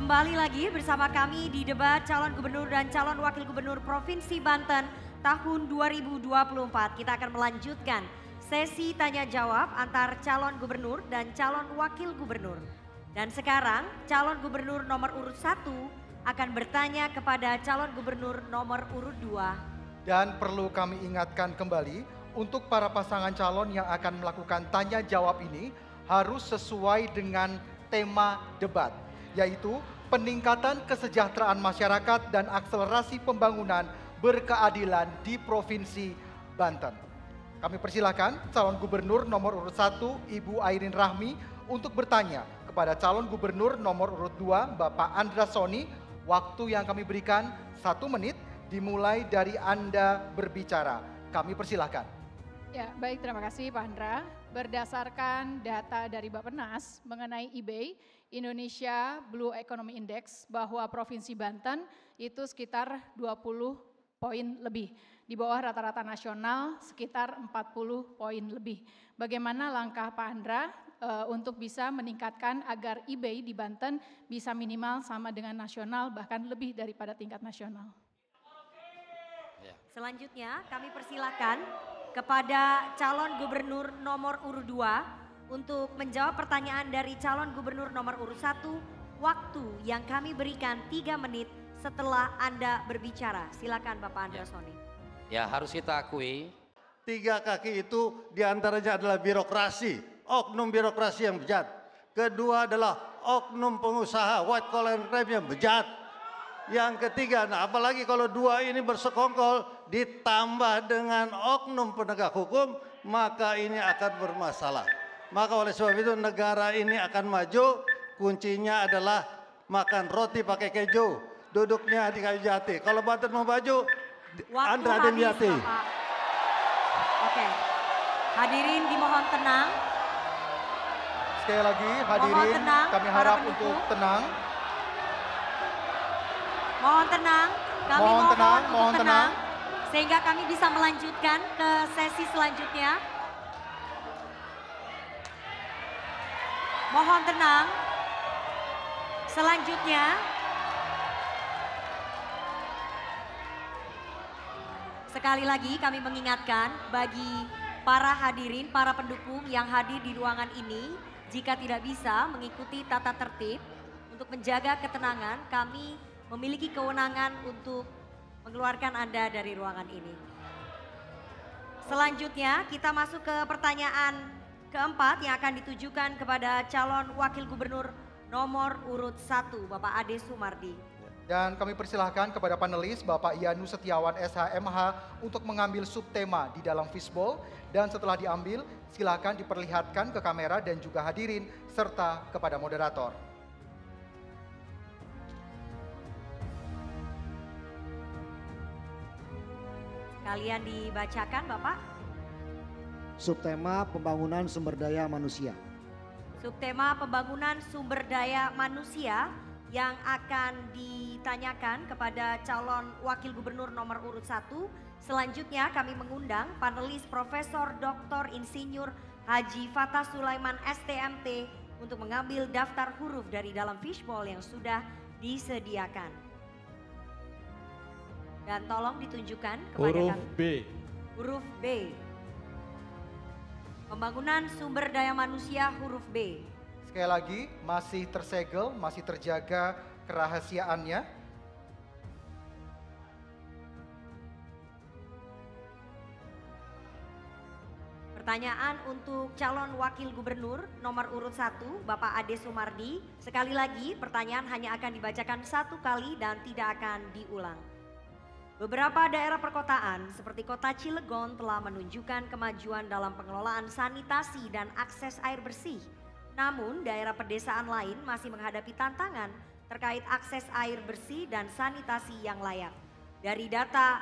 Kembali lagi bersama kami di debat calon gubernur dan calon wakil gubernur Provinsi Banten tahun 2024. Kita akan melanjutkan sesi tanya jawab antar calon gubernur dan calon wakil gubernur. Dan sekarang calon gubernur nomor urut 1 akan bertanya kepada calon gubernur nomor urut 2. Dan perlu kami ingatkan kembali untuk para pasangan calon yang akan melakukan tanya jawab ini harus sesuai dengan tema debat, yaitu peningkatan kesejahteraan masyarakat dan akselerasi pembangunan berkeadilan di Provinsi Banten. Kami persilakan calon gubernur nomor urut 1 Ibu Airin Rahmi untuk bertanya kepada calon gubernur nomor urut 2 Bapak Andra Soni. Waktu yang kami berikan 1 menit dimulai dari Anda berbicara. Kami persilakan. Ya, baik, terima kasih Pak Andra. Berdasarkan data dari Bappenas mengenai eBay Indonesia Blue Economy Index, bahwa Provinsi Banten itu sekitar 20 poin lebih. Di bawah rata-rata nasional sekitar 40 poin lebih. Bagaimana langkah Pak Andra untuk bisa meningkatkan agar eBay di Banten bisa minimal sama dengan nasional, bahkan lebih daripada tingkat nasional? Selanjutnya kami persilakan kepada calon gubernur nomor urut 2 untuk menjawab pertanyaan dari calon gubernur nomor urut 1. Waktu yang kami berikan 3 menit setelah Anda berbicara. Silakan Bapak Andra Soni. Ya, harus kita akui 3 kaki itu diantaranya adalah birokrasi, oknum birokrasi yang bejat. Kedua adalah oknum pengusaha white collar crime yang bejat. Yang ketiga, nah apalagi kalau 2 ini bersekongkol ditambah dengan oknum penegak hukum, maka ini akan bermasalah. Maka oleh sebab itu negara ini akan maju, kuncinya adalah makan roti pakai keju, duduknya di kayu jati. Kalau Banten mau maju, Andra Demyati. Oke, hadirin dimohon tenang. Sekali lagi hadirin, tenang, kami para harap pendukung. untuk tenang. Mohon tenang, kami Mohon mohon tenang, untuk mohon tenang, tenang. sehingga kami bisa melanjutkan ke sesi selanjutnya. Mohon tenang. Selanjutnya, sekali lagi kami mengingatkan bagi para hadirin, para pendukung yang hadir di ruangan ini, jika tidak bisa mengikuti tata tertib untuk menjaga ketenangan, kami memiliki kewenangan untuk mengeluarkan Anda dari ruangan ini. Selanjutnya kita masuk ke pertanyaan keempat yang akan ditujukan kepada calon wakil gubernur nomor urut 1 Bapak Ade Sumardi. Dan kami persilahkan kepada panelis Bapak Yanu Setiawan SHMH untuk mengambil subtema di dalam fishbowl. Dan setelah diambil silakan diperlihatkan ke kamera dan juga hadirin serta kepada moderator. Kalian dibacakan Bapak. Subtema pembangunan sumber daya manusia. Subtema pembangunan sumber daya manusia yang akan ditanyakan kepada calon wakil gubernur nomor urut 1. Selanjutnya kami mengundang panelis Profesor Dr. Insinyur Haji Fatah Sulaiman STMT untuk mengambil daftar huruf dari dalam fishbowl yang sudah disediakan. Dan tolong ditunjukkan kepada Huruf kami. B. Huruf B. Pembangunan sumber daya manusia huruf B. Sekali lagi masih tersegel, masih terjaga kerahasiaannya. Pertanyaan untuk calon wakil gubernur nomor urut 1 Bapak Ade Sumardi. Sekali lagi pertanyaan hanya akan dibacakan 1 kali dan tidak akan diulang. Beberapa daerah perkotaan seperti kota Cilegon telah menunjukkan kemajuan dalam pengelolaan sanitasi dan akses air bersih. Namun daerah pedesaan lain masih menghadapi tantangan terkait akses air bersih dan sanitasi yang layak. Dari data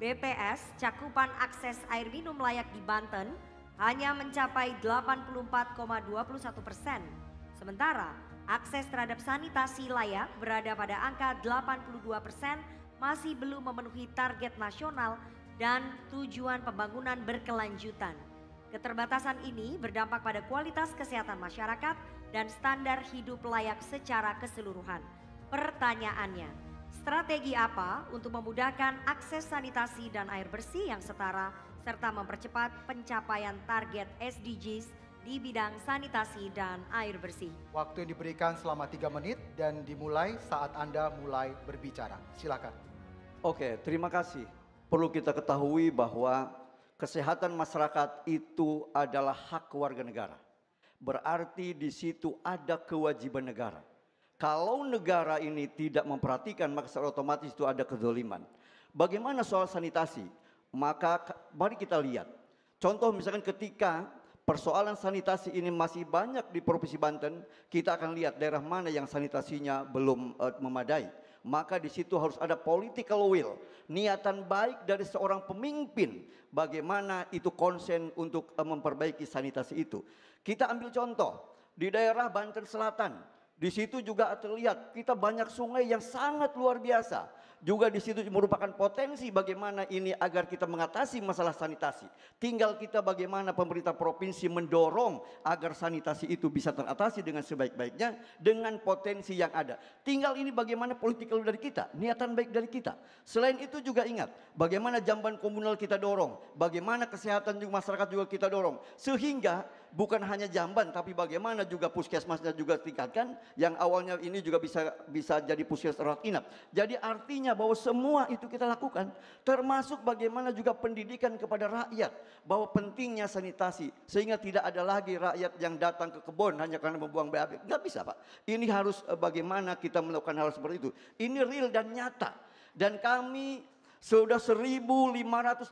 BPS, cakupan akses air minum layak di Banten hanya mencapai 84,21%. Sementara akses terhadap sanitasi layak berada pada angka 82%, masih belum memenuhi target nasional dan tujuan pembangunan berkelanjutan. Keterbatasan ini berdampak pada kualitas kesehatan masyarakat dan standar hidup layak secara keseluruhan. Pertanyaannya, strategi apa untuk memudahkan akses sanitasi dan air bersih yang setara serta mempercepat pencapaian target SDGs di bidang sanitasi dan air bersih? Waktu yang diberikan selama 3 menit dan dimulai saat Anda mulai berbicara. Silakan. Oke, terima kasih. Perlu kita ketahui bahwa kesehatan masyarakat itu adalah hak warga negara. Berarti di situ ada kewajiban negara. Kalau negara ini tidak memperhatikan, maka secara otomatis itu ada kezaliman. Bagaimana soal sanitasi? Maka mari kita lihat. Contoh misalkan ketika persoalan sanitasi ini masih banyak di Provinsi Banten, kita akan lihat daerah mana yang sanitasinya belum memadai. Maka di situ harus ada political will, niatan baik dari seorang pemimpin. Bagaimana itu konsen untuk memperbaiki sanitasi itu. Kita ambil contoh di daerah Banten Selatan. Di situ juga terlihat kita banyak sungai yang sangat luar biasa. Juga di situ merupakan potensi bagaimana ini agar kita mengatasi masalah sanitasi. Tinggal kita bagaimana pemerintah provinsi mendorong agar sanitasi itu bisa teratasi dengan sebaik-baiknya dengan potensi yang ada. Tinggal ini bagaimana politikal dari kita, niatan baik dari kita. Selain itu juga ingat bagaimana jamban komunal kita dorong, bagaimana kesehatan juga masyarakat juga kita dorong. Sehingga bukan hanya jamban tapi bagaimana juga puskesmasnya juga tingkatkan, yang awalnya ini juga bisa jadi puskesmas rawat inap. Jadi artinya bahwa semua itu kita lakukan, termasuk bagaimana juga pendidikan kepada rakyat bahwa pentingnya sanitasi, sehingga tidak ada lagi rakyat yang datang ke kebun hanya karena membuang BAB. Nggak bisa, Pak. Ini harus bagaimana kita melakukan hal seperti itu. Ini real dan nyata. Dan kami sudah 1.500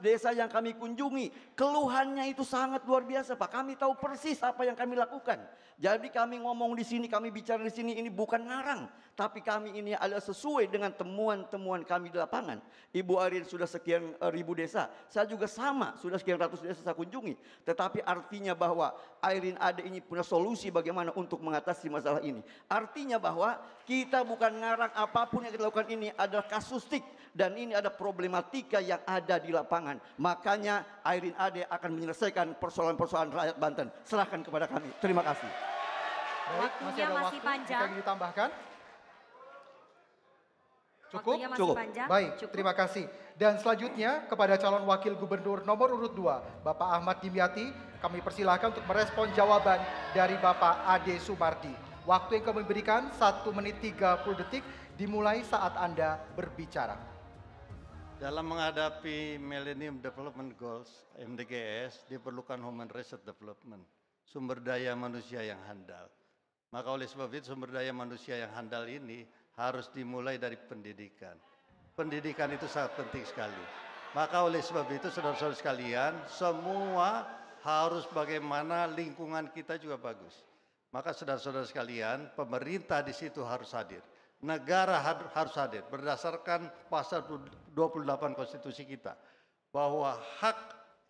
desa yang kami kunjungi. Keluhannya itu sangat luar biasa, Pak. Kami tahu persis apa yang kami lakukan. Jadi kami ngomong di sini, kami bicara di sini, ini bukan ngarang. Tapi kami ini adalah sesuai dengan temuan-temuan kami di lapangan. Ibu Arin sudah sekian ribu desa. Saya juga sama, sudah sekian ratus desa saya kunjungi. Tetapi artinya bahwa Airin Ade ini punya solusi bagaimana untuk mengatasi masalah ini. Artinya bahwa kita bukan ngarang, apapun yang kita lakukan ini adalah kasustik. Dan ini ada problematika yang ada di lapangan. Makanya Airin Ade akan menyelesaikan persoalan-persoalan rakyat Banten. Serahkan kepada kami. Terima kasih. Baik, Waktunya ada masih waktu panjang. jika ingin ditambahkan. Cukup? Waktunya masih Cukup. panjang. Baik, Cukup. terima kasih. Dan selanjutnya kepada calon wakil gubernur nomor urut 2, Bapak Ahmad Dimyati, kami persilahkan untuk merespon jawaban dari Bapak Ade Sumardi. Waktu yang kami berikan 1 menit 30 detik dimulai saat Anda berbicara. Dalam menghadapi Millennium Development Goals, MDGs, diperlukan Human Resource Development, sumber daya manusia yang handal. Maka oleh sebab itu sumber daya manusia yang handal ini harus dimulai dari pendidikan. Pendidikan itu sangat penting sekali. Maka oleh sebab itu saudara-saudara sekalian, semua harus bagaimana lingkungan kita juga bagus. Maka saudara-saudara sekalian, pemerintah di situ harus hadir. Negara harus hadir berdasarkan pasal 28 konstitusi kita. Bahwa hak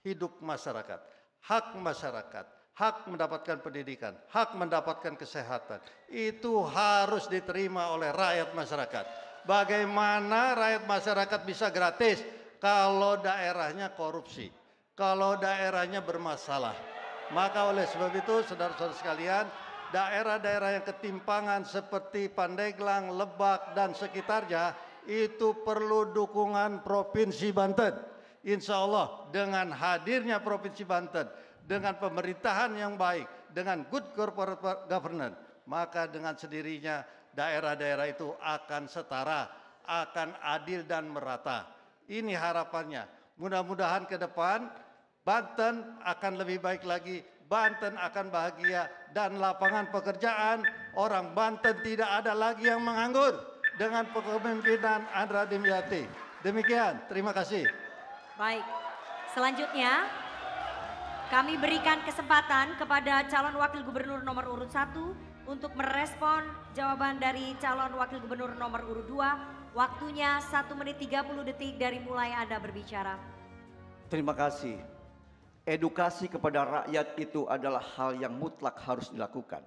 hidup masyarakat, hak mendapatkan pendidikan, hak mendapatkan kesehatan, itu harus diterima oleh rakyat masyarakat. Bagaimana rakyat masyarakat bisa gratis kalau daerahnya korupsi, kalau daerahnya bermasalah. Maka oleh sebab itu saudara-saudara sekalian, daerah-daerah yang ketimpangan seperti Pandeglang, Lebak, dan sekitarnya itu perlu dukungan Provinsi Banten. Insya Allah dengan hadirnya Provinsi Banten, dengan pemerintahan yang baik, dengan good corporate governance, maka dengan sendirinya daerah-daerah itu akan setara, akan adil dan merata. Ini harapannya. Mudah-mudahan ke depan Banten akan lebih baik lagi, Banten akan bahagia, dan lapangan pekerjaan orang Banten tidak ada lagi yang menganggur dengan kepemimpinan Andra Dimyati. Demikian, terima kasih. Baik, selanjutnya kami berikan kesempatan kepada calon wakil gubernur nomor urut 1 untuk merespon jawaban dari calon wakil gubernur nomor urut 2. Waktunya 1 menit 30 detik dari mulai Anda berbicara. Terima kasih. Edukasi kepada rakyat itu adalah hal yang mutlak harus dilakukan.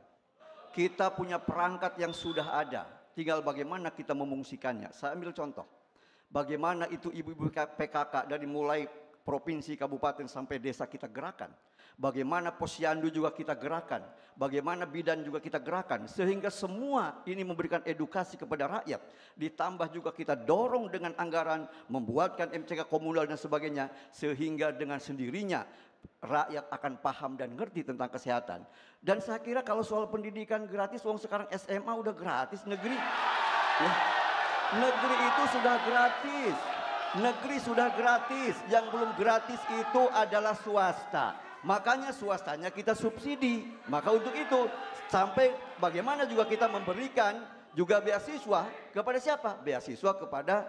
Kita punya perangkat yang sudah ada, tinggal bagaimana kita memungsikannya. Saya ambil contoh. Bagaimana itu ibu-ibu PKK dari mulai provinsi, kabupaten sampai desa kita gerakan. Bagaimana posyandu juga kita gerakan, bagaimana bidan juga kita gerakan, sehingga semua ini memberikan edukasi kepada rakyat. Ditambah juga kita dorong dengan anggaran, membuatkan MCK komunal dan sebagainya, sehingga dengan sendirinya rakyat akan paham dan ngerti tentang kesehatan. Dan saya kira kalau soal pendidikan gratis, wong sekarang SMA udah gratis negeri. Ya, negeri itu sudah gratis. Negeri sudah gratis, yang belum gratis itu adalah swasta. Makanya swastanya kita subsidi. Maka untuk itu sampai bagaimana juga kita memberikan juga beasiswa kepada siapa? Beasiswa kepada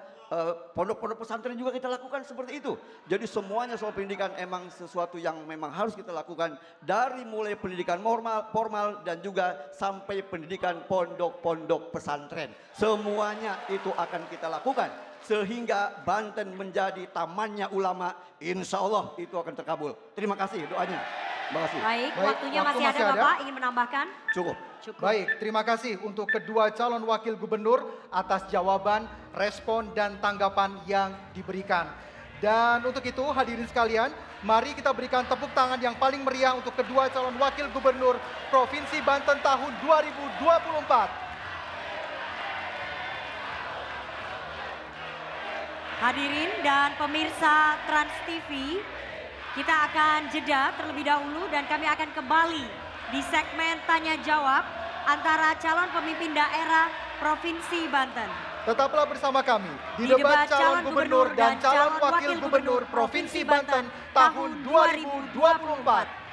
pondok-pondok pesantren juga kita lakukan seperti itu. Jadi semuanya soal pendidikan emang sesuatu yang memang harus kita lakukan dari mulai pendidikan formal dan juga sampai pendidikan pondok-pondok pesantren. Semuanya itu akan kita lakukan sehingga Banten menjadi tamannya ulama. Insya Allah itu akan terkabul. Terima kasih doanya. Terima kasih. Baik, waktunya masih ada Bapak, ingin menambahkan? Cukup. Baik, terima kasih untuk kedua calon wakil gubernur atas jawaban, respon, dan tanggapan yang diberikan. Dan untuk itu hadirin sekalian, mari kita berikan tepuk tangan yang paling meriah untuk kedua calon wakil gubernur Provinsi Banten tahun 2024. Hadirin dan pemirsa Trans TV, kita akan jeda terlebih dahulu dan kami akan kembali di segmen tanya jawab antara calon pemimpin daerah Provinsi Banten. Tetaplah bersama kami di debat calon gubernur dan calon wakil gubernur Provinsi Banten tahun 2024.